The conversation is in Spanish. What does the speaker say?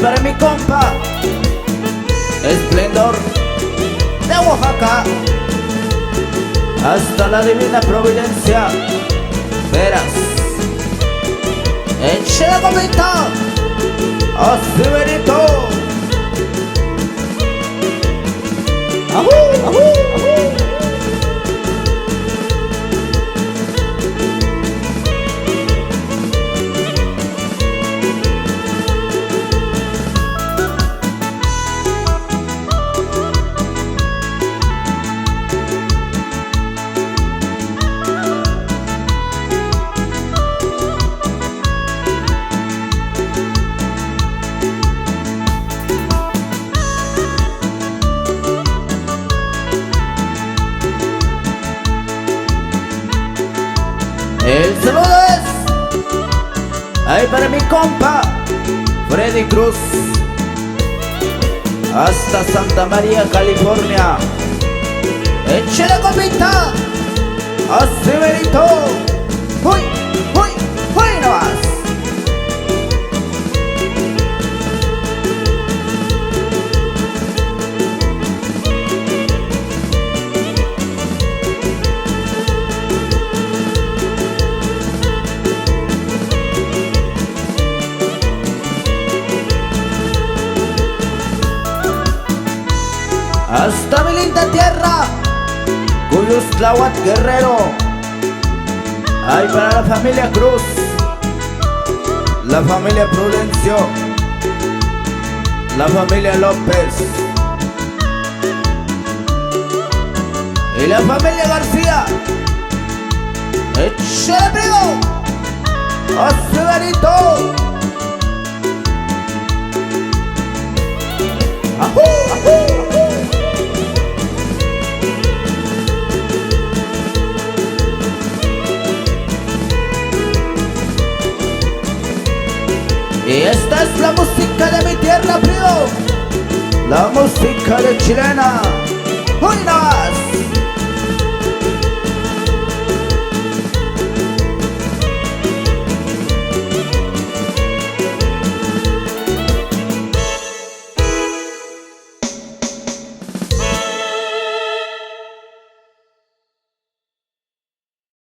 para mi compa Esplendor de Oaxaca, hasta la Divina Providencia, Veras, échale comita, así verito. ¡Ajú, ajú, ajú! El saludo es ahí para mi compa Freddy Cruz, hasta Santa María, California. Échale compita, así verito. Uy, uy, uy nomás. Hasta mi linda tierra, Cuyustláhuac, Guerrero. Ay, para la familia Cruz, la familia Prudencio, la familia López y la familia García. ¡Échale, primo! ¡Así verito! ¡Ajú, ajú! Y esta es la música de mi tierra, primo, la música de chilena. ¡Uy, no!